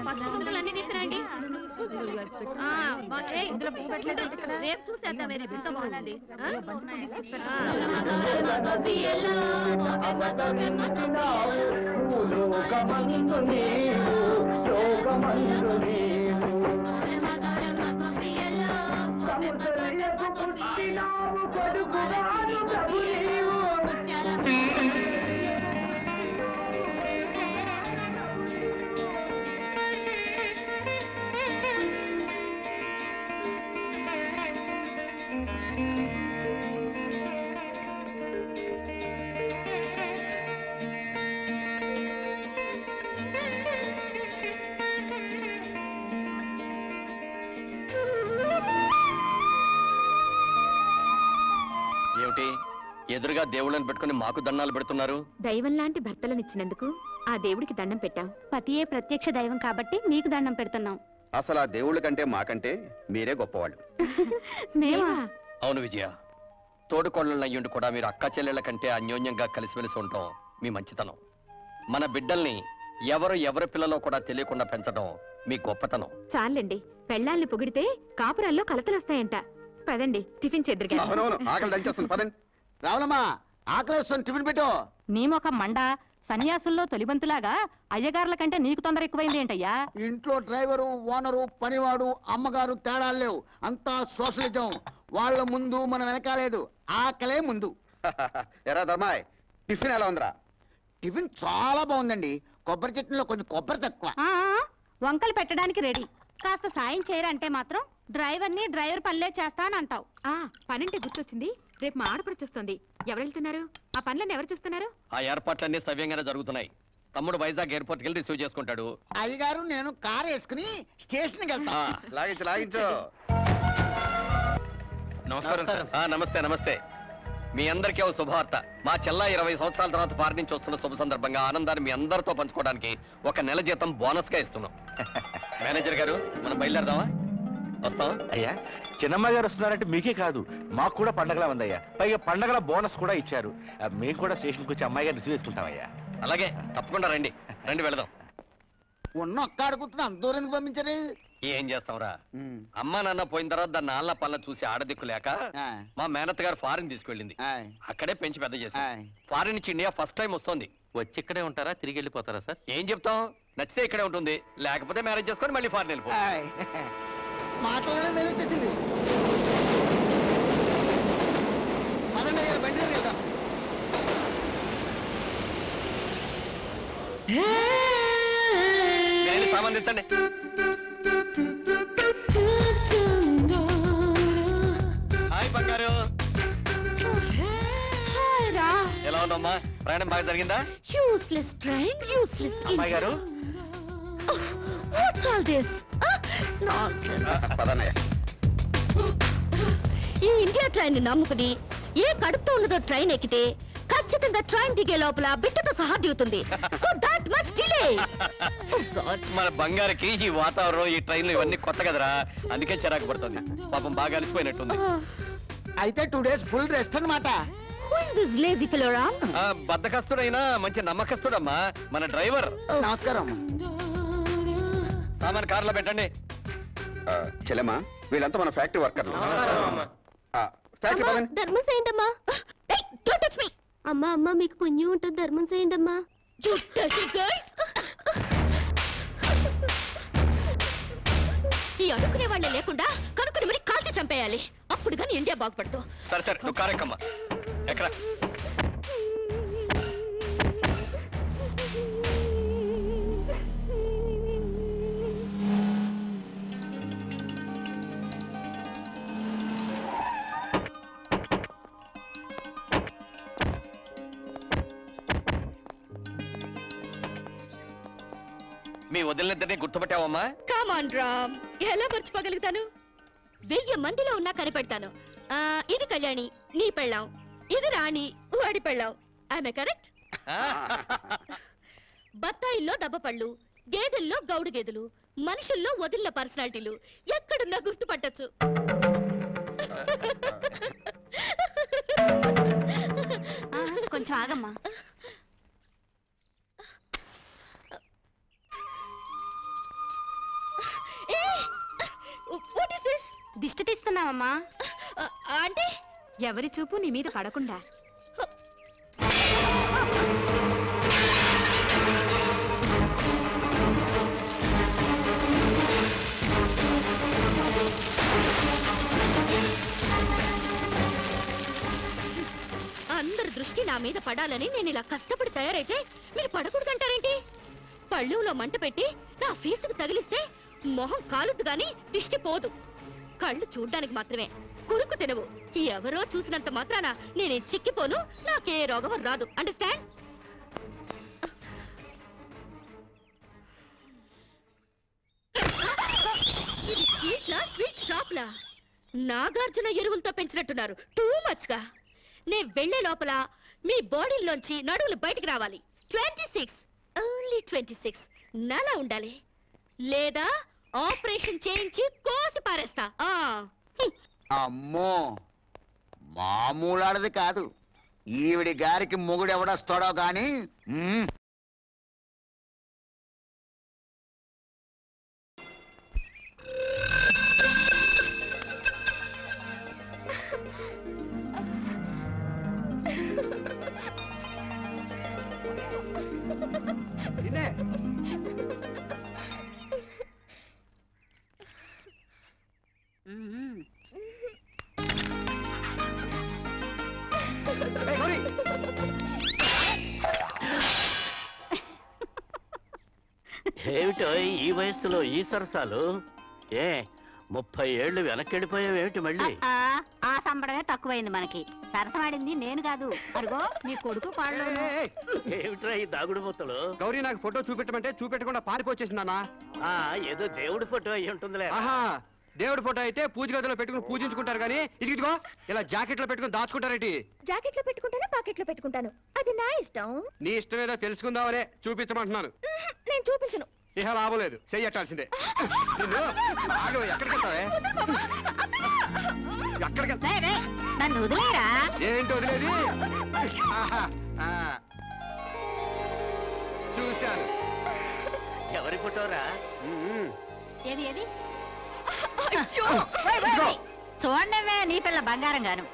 పసుపు కుంకులన్నీ తీసుకురండి. రేపు చూసేద్దాం. ఎంత బాగుంది. ఎదురుగా దేవుళ్ళని పెట్టుకుని మాకు దండాలు పెడుతున్నారు. దైవం లాంటి భర్తలనిచ్చినందుకు ఆ దేవుడికి దండం పెట్టాం. పతియే ప్రత్యక్ష దైవం కాబట్టి మీకు దండం పెడుతున్నాం. అసలు ఆ దేవుళ్ళ కంటే మాకంటే మీరే గొప్పవాళ్ళు. అవును విజయ, తోడుకోళ్ళయ్యుండి కూడా మీరు అక్క చెల్లెళ్ల కంటే అన్యోన్యంగా కలిసిమెలిసి ఉండటం మీ మంచితనం. మన బిడ్డల్ని ఎవరి పిల్లలో కూడా తెలియకుండా పెంచడం మీ గొప్పతనం. చాలండి, పెళ్ళాల్ని పొగిడితే కాపురాల్లో కలతలొస్తాయంట. పదండి, టిఫిన్ చేద్దరు. రావులమ్మా, ఆకలిస్తుంది, టిఫిన్ పెట్టు. నీ మొఖం మండ. సన్యాసుల్లో తొలిబంతులాగా అయ్యగారుల కంటే నీకు తొందర ఎక్కువైంది ఏంటయ్యా? ఇంట్లో డ్రైవరు, ఓనరు, పనివాడు, అమ్మగారు తేడాలు లేవు. అంతా సోషలిజం. వాళ్ళ ముందు మనం వెనకాలేదు, ఆకలే ముందు. ఎరా ధర్మాయ్, టిఫిన్ ఎలా ఉందిరా? టిఫిన్ చాలా బాగుందండి. కొబ్బరి చట్నీలో కొంచెం కొబ్బరి తక్కువ. వంకలు పెట్టడానికి రెడీ. కాస్త సాయం చేయరంటే మాత్రం డ్రైవర్ పనులే చేస్తానంటావు. పనంటే గుర్తొచ్చింది, రేపు మా ఆడపడుచొస్తుంది. ఎవరు వెళ్తున్నారు? ఆ పనులన్నీ ఎవరు చూస్తున్నారు? ఆ ఏర్పాట్లన్నీ సవ్యంగానే జరుగుతున్నాయి. తమ్ముడు వైజాగ్ ఎయిర్పోర్ట్కి వెళ్ళి రిసీవ్ చేసుకుంటాడు. అయ్యగారు నేను కారు వేసుకుని స్టేషన్కి వెళ్తా. లాగించు. నమస్కారం సార్. నమస్తే నమస్తే. మీ అందరికీ ఒక శుభవార్త. మా చెల్ల 20 సంవత్సరాల తర్వాత ఫారెన్ నుంచి వస్తున్న శుభ సందర్భంగా ఆనందాన్ని మీ అందరితో పంచుకోవడానికి 1 నెల జీతం బోనస్ గా ఇస్తున్నాం. మేనేజర్ గారు, మనం బయలుదేరదామా? వస్తాం. అయ్యా, చిన్నమ్మ గారు వస్తున్నారంటే మీకే కాదు, మాకు కూడా పండగలా ఉందయ్యా. పైగా పండగల బోనస్ కూడా ఇచ్చారు. మేము కూడా స్టేషన్కి వచ్చి అమ్మాయి గారు రిసీవ్ చేసుకుంటామయ్యా. అలాగే, తప్పకుండా రండి. వెళదాం. ఉన్న ఒక్క అడుగుతున్నా, అంత దూరం ఎందుకు పంపించారు? ఏం చేస్తాంరా, అమ్మా నాన్న పోయిన తర్వాత దాన్ని నాన్న పళ్ళ చూసి ఆడదిక్కు లేక మా మేనత్ గారు ఫారిన్ తీసుకెళ్ళింది. అక్కడే పెంచి పెద్ద చేసి ఫారిన్ నుంచి ఇండియా ఫస్ట్ టైం వస్తుంది. వచ్చి ఇక్కడే ఉంటారా, తిరిగి వెళ్ళిపోతారా సార్? ఏం చెప్తాం, నచ్చితే ఇక్కడే ఉంటుంది, లేకపోతే మ్యారేజ్ చేసుకొని మళ్ళీ ఫారిన్ వెళ్ళిపో. మాటలోనే మేలొచ్చేసింది. బండి కదా. సంబంధించండి. హాయ్ బంగారు, ఎలా ఉందమ్మా? ప్రయాణం బాగా జరిగిందా? యూస్లెస్ ట్రైన్, యూస్లెస్ అమ్మాయి గారు. ఈ ఇండియా ట్రైన్ నమ్ముకుని ఏ కడుపుతో ఉన్నదో ట్రైన్ ఎక్కితే ఖచ్చితంగా ట్రైన్ దిగే లోపల బిడ్డతో సహా దిగుతుంది. మన బంగారుకి ఈ వాతావరణం, ఈ ట్రైన్లు ఇవన్నీ కొత్త కదరా, అందుకే చిరాకు పడుతుంది. పాపం బాగా అలసిపోయినట్టుంది. అయితే 2 days ఫుల్ రెస్ట్ అన్నమాట. బద్దకస్తుడైనా మంచి నమ్మకస్తుడమ్మా మన డ్రైవర్. నమస్కారం. సామాన్ కార్లో పెట్టండి. చెల్లెమ్మా, వీళ్ళంతా మన ఫ్యాక్టరీ వర్కర్లు. ధర్మం చేయండమ్మా. అమ్మా అమ్మా, మీకు పుణ్యం ఉంటుంది, ధర్మం చేయండమ్మా. ఈ అడుక్కునే వాళ్ళే లేకుండా కనుక్కుని మరి కాల్చి చంపేయాలి, అప్పుడు కానీ ఇండియా బాగుపడదు. సరే సరే, నువ్వు కారెక్కమ్మా. ఎక్కడ మీ వదిలినిద్దరినీ గుర్తుపట్టావమ్మా? కమాన్ రామ్, ఎలా మర్చిపోగలుగుతాను? 1000 మందిలో ఉన్నా కనిపెడతాను. ఇది కళ్యాణి, నీ పెళ్ళాం. ఇది రాణి, వాడి పెళ్ళాం. ఆమె కరెక్ట్? బత్తాయిల్లో దబ్బపళ్ళు, గేదెల్లో గౌడు గేదెలు, మనుషుల్లో వదిలిన పర్సనాలిటీలు ఎక్కడున్నా గుర్తుపట్టచ్చు. కొంచెం ఆగమ్మా. What is this? దిష్టి తీస్తున్నావమ్మా. అంటే ఎవరి చూపు నీ మీద పడకుండా. అందరి దృష్టి నా మీద పడాలని నేను ఇలా కష్టపడి తయారైతే మీరు పడకూడదంటారేంటి? పళ్ళులో మంట పెట్టి నా ఫేసుకు తగిలిస్తే మొహం కాలుద్దు గాని దిష్టి పోదు. కళ్ళు చూడ్డానికి మాత్రమే, కురుకు తినవు. ఎవరో చూసినంత మాత్రాన నేనే చిక్కిపోను, నాకే రోగం రాదు. అండర్స్టాండ్? ఇది స్వీట్ షాప్ లా నాగార్జున ఎరువులతో పెంచినట్టున్నారు. టూ మచ్ గా. నేను వెళ్లే లోపల మీ బాడీలోంచి నడువులు బయటికి రావాలి. 26 ఓన్లీ 26 నలా ఉండాలి, లేదా ఆపరేషన్ చేయించి కోసి పారేస్తా. అమ్మో, మామూలాడది కాదు. ఈవిడి గారికి మొగుడు ఎవడొస్తాడో గాని. ఏమిటో ఈ వయస్సులో ఈ సరసాలు? 30 ఏళ్ళు వెనకెళ్ళిపోయావేమిటి మళ్ళీ? ఆ సంబడమే తక్కువైంది మనకి. సరసమాడింది నేను కాదు, అరుగో మీ కొడుకు పాడు. ఏమిట్రా ఈ దాగుడు మూతలు? గౌరీ నాకు ఫోటో చూపెట్టమంటే చూపెట్టకుండా పారిపోచేసిందన్నా. ఏదో దేవుడి ఫోటో అయి ఉంటుందిలే. దేవుడి ఫోటో అయితే పూజ గదిలో పెట్టుకుని పూజించుకుంటారు కానీ ఇదిగో ఇలా జాకెట్ లో పెట్టుకుని దాచుకుంటారేంటి? జాకెట్ లో పెట్టుకుంటాను, పాకెట్ లో పెట్టుకుంటాను, అది నా ఇష్టం. నీ ఇష్టం ఏదో తెలుసుకుందామనే చూపించమంటున్నాను. నేను చూపించను. ఇహ లాభం లేదు, చెయ్యట్టాల్సిందే. ఎక్కడికి వెళ్తావే? ఎక్కడికి వెళ్తా? నన్ను వదిలేరా? ఏంటి వదిలేది? చూశాను. ఎవరి ఫోటోరా? ఏది ఏది? చూడండి నీ పిల్ల బంగారం గాను.